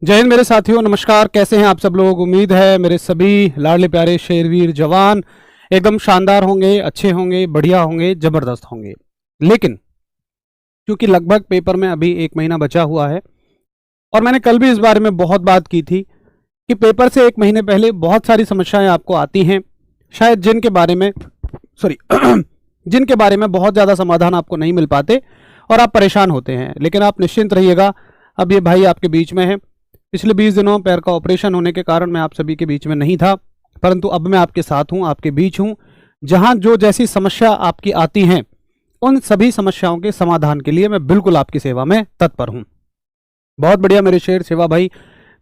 जय हिंद मेरे साथियों, नमस्कार। कैसे हैं आप सब लोग? उम्मीद है मेरे सभी लाडले प्यारे शेरवीर जवान एकदम शानदार होंगे, अच्छे होंगे, बढ़िया होंगे, जबरदस्त होंगे। लेकिन क्योंकि लगभग पेपर में अभी 1 महीना बचा हुआ है और मैंने कल भी इस बारे में बहुत बात की थी कि पेपर से 1 महीने पहले बहुत सारी समस्याएं आपको आती हैं, शायद जिनके बारे में जिनके बारे में बहुत ज़्यादा समाधान आपको नहीं मिल पाते और आप परेशान होते हैं। लेकिन आप निश्चिंत रहिएगा, अब ये भाई आपके बीच में है। पिछले 20 दिनों पैर का ऑपरेशन होने के कारण मैं आप सभी के बीच में नहीं था, परंतु अब मैं आपके साथ हूं, आपके बीच हूं। जहां जो जैसी समस्या आपकी आती हैं, उन सभी समस्याओं के समाधान के लिए मैं बिल्कुल आपकी सेवा में तत्पर हूं। बहुत बढ़िया मेरे शेर सेवा भाई,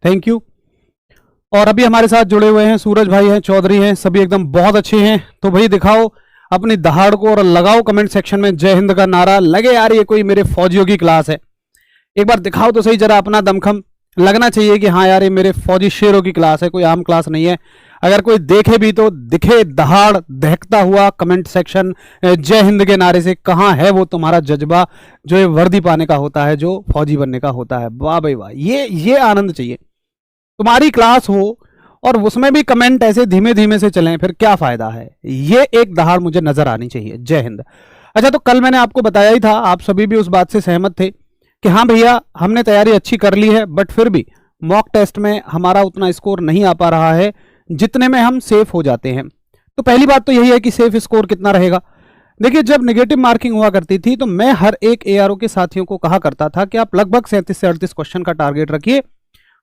थैंक यू। और अभी हमारे साथ जुड़े हुए हैं सूरज भाई हैं, चौधरी हैं, सभी एकदम बहुत अच्छे हैं। तो भाई दिखाओ अपनी दहाड़ को और लगाओ कमेंट सेक्शन में जय हिंद का नारा। लगे यार ये कोई मेरे फौजियों की क्लास है, एक बार दिखाओ तो सही जरा अपना दमखम। लगना चाहिए कि हाँ यार ये मेरे फौजी शेरों की क्लास है, कोई आम क्लास नहीं है। अगर कोई देखे भी तो दिखे दहाड़ दहकता हुआ कमेंट सेक्शन जय हिंद के नारे से। कहाँ है वो तुम्हारा जज्बा जो ये वर्दी पाने का होता है, जो फौजी बनने का होता है? वाह भाई वाह, ये आनंद चाहिए। तुम्हारी क्लास हो और उसमें भी कमेंट ऐसे धीमे धीमे से चलें, फिर क्या फायदा है? ये एक दहाड़ मुझे नजर आनी चाहिए। जय हिंद। अच्छा, तो कल मैंने आपको बताया ही था, आप सभी भी उस बात से सहमत थे कि हाँ भैया हमने तैयारी अच्छी कर ली है, बट फिर भी मॉक टेस्ट में हमारा उतना स्कोर नहीं आ पा रहा है जितने में हम सेफ हो जाते हैं। तो पहली बात तो यही है कि सेफ स्कोर कितना रहेगा। देखिए, जब नेगेटिव मार्किंग हुआ करती थी तो मैं हर एक एआरओ के साथियों को कहा करता था कि आप लगभग 37 से 38 क्वेश्चन का टारगेट रखिए,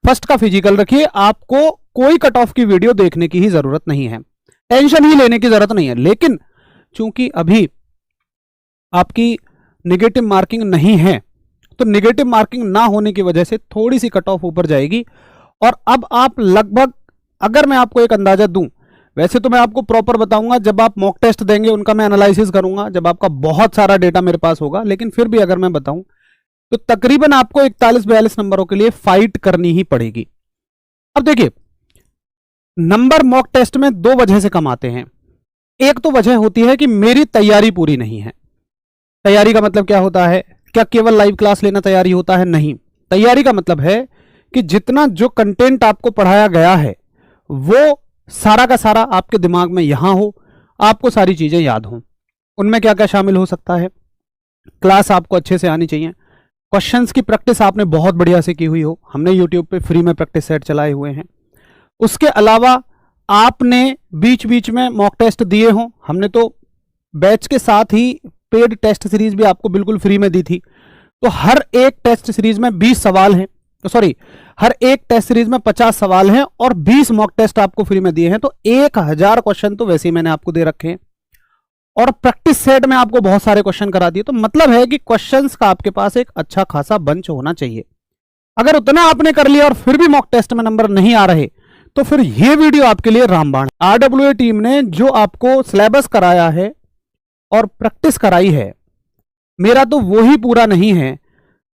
फर्स्ट का फिजिकल रखिए, आपको कोई कट ऑफ की वीडियो देखने की ही जरूरत नहीं है, टेंशन ही लेने की जरूरत नहीं है। लेकिन चूंकि अभी आपकी नेगेटिव मार्किंग नहीं है, तो नेगेटिव मार्किंग ना होने की वजह से थोड़ी सी कट ऑफ ऊपर जाएगी। और अब आप लगभग, अगर मैं आपको एक अंदाजा दूं, वैसे तो मैं आपको प्रॉपर बताऊंगा जब आप मॉक टेस्ट देंगे, उनका मैं एनालिसिस करूंगा जब आपका बहुत सारा डेटा मेरे पास होगा, लेकिन फिर भी अगर मैं बताऊं तो तकरीबन आपको 41-42 नंबरों के लिए फाइट करनी ही पड़ेगी। अब देखिए, नंबर मॉक टेस्ट में दो वजह से कम आते हैं। एक तो वजह होती है कि मेरी तैयारी पूरी नहीं है। तैयारी का मतलब क्या होता है? क्या केवल लाइव क्लास लेना तैयारी होता है? नहीं। तैयारी का मतलब है कि जितना जो कंटेंट आपको पढ़ाया गया है वो सारा का सारा आपके दिमाग में यहां हो, आपको सारी चीजें याद हो। उनमें क्या क्या शामिल हो सकता है? क्लास आपको अच्छे से आनी चाहिए, क्वेश्चंस की प्रैक्टिस आपने बहुत बढ़िया से की हुई हो, हमने यूट्यूब पे फ्री में प्रैक्टिस सेट चलाए हुए हैं। उसके अलावा आपने बीच बीच में मॉक टेस्ट दिए हो, हमने तो बैच के साथ ही पेड टेस्ट सीरीज भी आपको बिल्कुल फ्री में दी थी। तो हर एक टेस्ट सीरीज में 20 सवाल हैं, सॉरी हर एक टेस्ट सीरीज में 50 सवाल हैं और 20 मॉक टेस्ट आपको फ्री में दिए हैं। तो 1000 क्वेश्चन तो वैसे ही मैंने आपको दे रखे हैं और प्रैक्टिस सेट में आपको बहुत सारे क्वेश्चन करा दिए। तो मतलब है कि क्वेश्चंस का आपके पास एक अच्छा खासा बंच होना चाहिए। अगर उतना आपने कर लिया और फिर भी मॉक टेस्ट में नंबर नहीं आ रहे, तो फिर यह वीडियो आपके लिए रामबाण। आरडब्ल्यूए टीम ने जो आपको सिलेबस कराया है और प्रैक्टिस कराई है, मेरा तो वो ही पूरा नहीं है,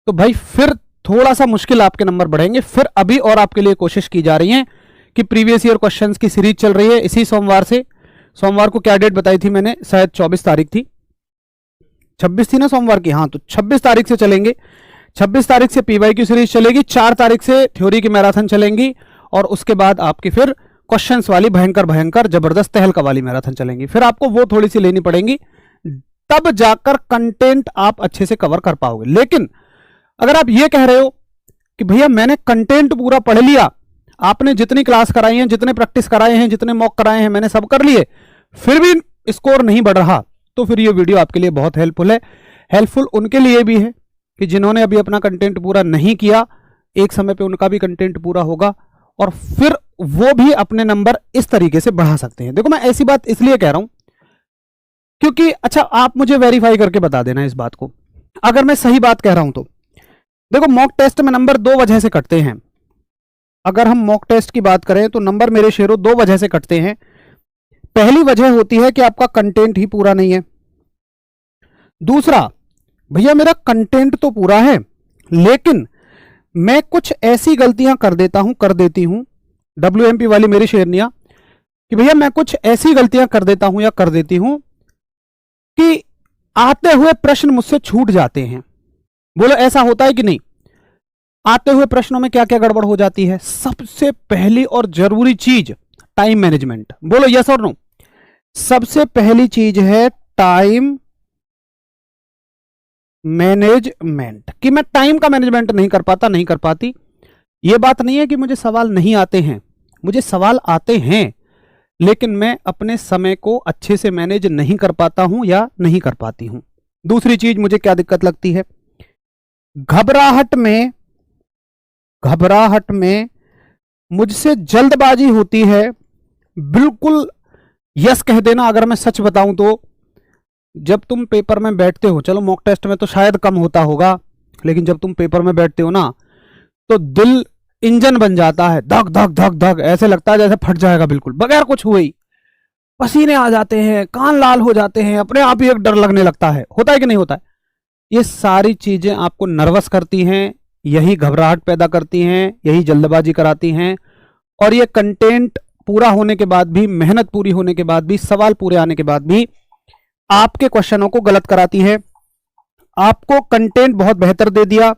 तो भाई फिर थोड़ा सा मुश्किल आपके नंबर बढ़ेंगे। फिर अभी और आपके लिए कोशिश की जा रही है कि प्रीवियस ईयर क्वेश्चंस की सीरीज चल रही है इसी सोमवार से। सोमवार को क्या डेट बताई थी मैंने? शायद 24 तारीख थी, 26 थी ना सोमवार की? हाँ, तो 26 तारीख से चलेंगे। 26 तारीख से पीवाई की सीरीज चलेगी, 4 तारीख से थ्योरी की मैराथन चलेंगी और उसके बाद आपकी फिर क्वेश्चंस वाली भयंकर भयंकर जबरदस्त तहलका वाली मैराथन चलेंगी। फिर आपको वो थोड़ी सी लेनी पड़ेंगी, तब जाकर कंटेंट आप अच्छे से कवर कर पाओगे। लेकिन अगर आप ये कह रहे हो कि भैया मैंने कंटेंट पूरा पढ़ लिया, आपने जितनी क्लास कराई है, जितने प्रैक्टिस कराए हैं, जितने मॉक कराए हैं, मैंने सब कर लिए, फिर भी स्कोर नहीं बढ़ रहा, तो फिर ये वीडियो आपके लिए बहुत हेल्पफुल है। हेल्पफुल उनके लिए भी है कि जिन्होंने अभी अपना कंटेंट पूरा नहीं किया, एक समय पे उनका भी कंटेंट पूरा होगा और फिर वो भी अपने नंबर इस तरीके से बढ़ा सकते हैं। देखो, मैं ऐसी बात इसलिए कह रहा हूं क्योंकि, अच्छा आप मुझे वेरीफाई करके बता देना इस बात को, अगर मैं सही बात कह रहा हूं तो। देखो, मॉक टेस्ट में नंबर दो वजह से कटते हैं। अगर हम मॉक टेस्ट की बात करें तो नंबर मेरे शेरों दो वजह से कटते हैं। पहली वजह होती है कि आपका कंटेंट ही पूरा नहीं है। दूसरा, भैया मेरा कंटेंट तो पूरा है लेकिन मैं कुछ ऐसी गलतियां कर देती हूं, WMP वाली मेरी शेरनियां, कि भैया मैं कुछ ऐसी गलतियां कर देता हूं या कर देती हूं कि आते हुए प्रश्न मुझसे छूट जाते हैं। बोलो ऐसा होता है कि नहीं? आते हुए प्रश्नों में क्या क्या गड़बड़ हो जाती है? सबसे पहली और जरूरी चीज टाइम मैनेजमेंट। बोलो यस और नो। सबसे पहली चीज है टाइम मैनेजमेंट, कि मैं टाइम का मैनेजमेंट नहीं कर पाता, नहीं कर पाती। यह बात नहीं है कि मुझे सवाल नहीं आते हैं, मुझे सवाल आते हैं, लेकिन मैं अपने समय को अच्छे से मैनेज नहीं कर पाता हूं या नहीं कर पाती हूं। दूसरी चीज मुझे क्या दिक्कत लगती है? घबराहट में मुझसे जल्दबाजी होती है। बिल्कुल यस कह देना। अगर मैं सच बताऊं तो जब तुम पेपर में बैठते हो, चलो मॉक टेस्ट में तो शायद कम होता होगा, लेकिन जब तुम पेपर में बैठते हो ना, तो दिल इंजन बन जाता है, धक धक धक धक, ऐसे लगता है जैसे फट जाएगा बिल्कुल बगैर कुछ हुए ही। पसीने आ जाते हैं, कान लाल हो जाते हैं, अपने आप ही एक डर लगने लगता है। होता है कि नहीं होता है? ये सारी चीजें आपको नर्वस करती हैं, यही घबराहट पैदा करती हैं, यही जल्दबाजी कराती हैं, और ये कंटेंट पूरा होने के बाद भी, मेहनत पूरी होने के बाद भी, सवाल पूरे आने के बाद भी आपके क्वेश्चनों को गलत कराती है। आपको कंटेंट बहुत बेहतर दे दिया,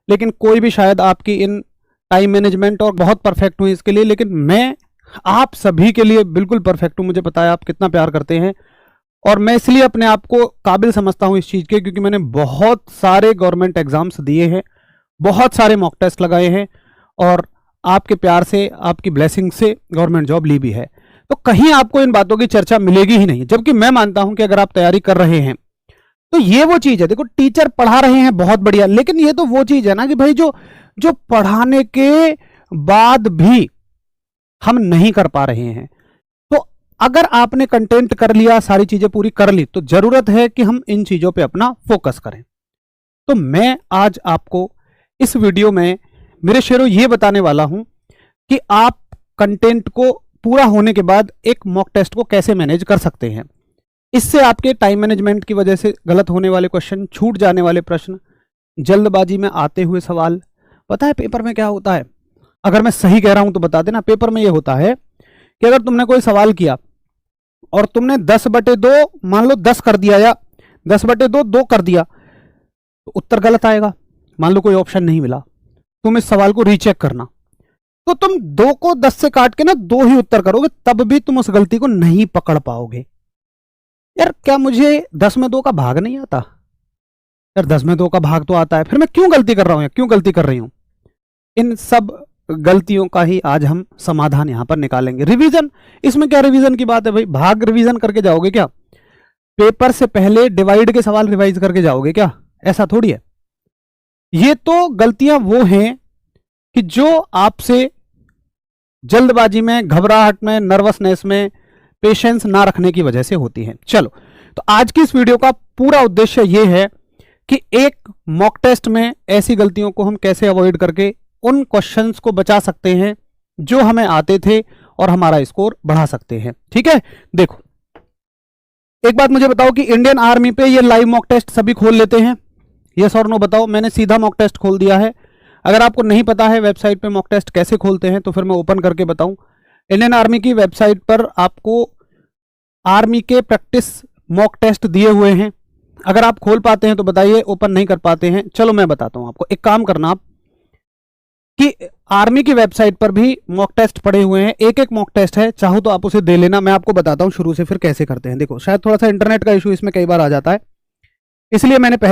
लेकिन कोई भी शायद आपकी इन टाइम मैनेजमेंट और बहुत परफेक्ट हुई इसके लिए, लेकिन मैं आप सभी के लिए बिल्कुल परफेक्ट हूं। मुझे पता है आप कितना प्यार करते हैं, और मैं इसलिए अपने आप को काबिल समझता हूं इस चीज के, क्योंकि मैंने बहुत सारे गवर्नमेंट एग्जाम्स दिए हैं, बहुत सारे मॉक टेस्ट लगाए हैं, और आपके प्यार से, आपकी ब्लेसिंग से गवर्नमेंट जॉब ली भी है। तो कहीं आपको इन बातों की चर्चा मिलेगी ही नहीं। जबकि मैं मानता हूं कि अगर आप तैयारी कर रहे हैं तो ये वो चीज है। देखो, टीचर पढ़ा रहे हैं बहुत बढ़िया, लेकिन ये तो वो चीज है ना कि भाई जो जो पढ़ाने के बाद भी हम नहीं कर पा रहे हैं, तो अगर आपने कंटेंट कर लिया, सारी चीजें पूरी कर ली, तो जरूरत है कि हम इन चीजों पे अपना फोकस करें। तो मैं आज आपको इस वीडियो में मेरे शेरों ये बताने वाला हूं कि आप कंटेंट को पूरा होने के बाद एक मॉक टेस्ट को कैसे मैनेज कर सकते हैं। इससे आपके टाइम मैनेजमेंट की वजह से गलत होने वाले क्वेश्चन, छूट जाने वाले प्रश्न, जल्दबाजी में आते हुए सवाल। पता है पेपर में क्या होता है? अगर मैं सही कह रहा हूं तो बता देना। पेपर में यह होता है कि अगर तुमने कोई सवाल किया और तुमने 10/2 मान लो 10 कर दिया, या 10/2 2 कर दिया, तो उत्तर गलत आएगा। मान लो कोई ऑप्शन नहीं मिला, तुम इस सवाल को रीचेक करना, तो तुम 2 को 10 से काट के ना 2 ही उत्तर करोगे, तब भी तुम उस गलती को नहीं पकड़ पाओगे। यार क्या मुझे 10 में 2 का भाग नहीं आता? यार 10 में 2 का भाग तो आता है, फिर मैं क्यों गलती कर रहा हूं, क्यों गलती कर रही हूं? इन सब गलतियों का ही आज हम समाधान यहां पर निकालेंगे। रिवीजन, इसमें क्या रिवीजन की बात है भाई? भाग रिवीजन करके जाओगे क्या? पेपर से पहले डिवाइड के सवाल रिवाइज करके जाओगे क्या? ऐसा थोड़ी है। ये तो गलतियां वो हैं कि जो आपसे जल्दबाजी में, घबराहट में, नर्वसनेस में, पेशेंस ना रखने की वजह से होती हैं। चलो, तो आज की इस वीडियो का पूरा उद्देश्य यह है कि एक मॉक टेस्ट में ऐसी गलतियों को हम कैसे अवॉइड करके उन क्वेश्चंस को बचा सकते हैं जो हमें आते थे, और हमारा स्कोर बढ़ा सकते हैं। ठीक है, देखो एक बात मुझे बताओ कि इंडियन आर्मी पे ये लाइव मॉक टेस्ट सभी खोल लेते हैं? यस और नो बताओ। मैंने सीधा मॉक टेस्ट खोल दिया है। अगर आपको नहीं पता है वेबसाइट पे मॉक टेस्ट कैसे खोलते हैं, तो फिर मैं ओपन करके बताऊं। इंडियन आर्मी की वेबसाइट पर आपको आर्मी के प्रैक्टिस मॉक टेस्ट दिए हुए हैं। अगर आप खोल पाते हैं तो बताइए, ओपन नहीं कर पाते हैं चलो मैं बताता हूं आपको। एक काम करना आप कि आर्मी की वेबसाइट पर भी मॉक टेस्ट पड़े हुए हैं, एक एक मॉक टेस्ट है, चाहो तो आप उसे दे लेना। मैं आपको बताता हूं शुरू से फिर कैसे करते हैं। देखो, शायद थोड़ा सा इंटरनेट का इशू इसमें कई बार आ जाता है, इसलिए मैंने पहले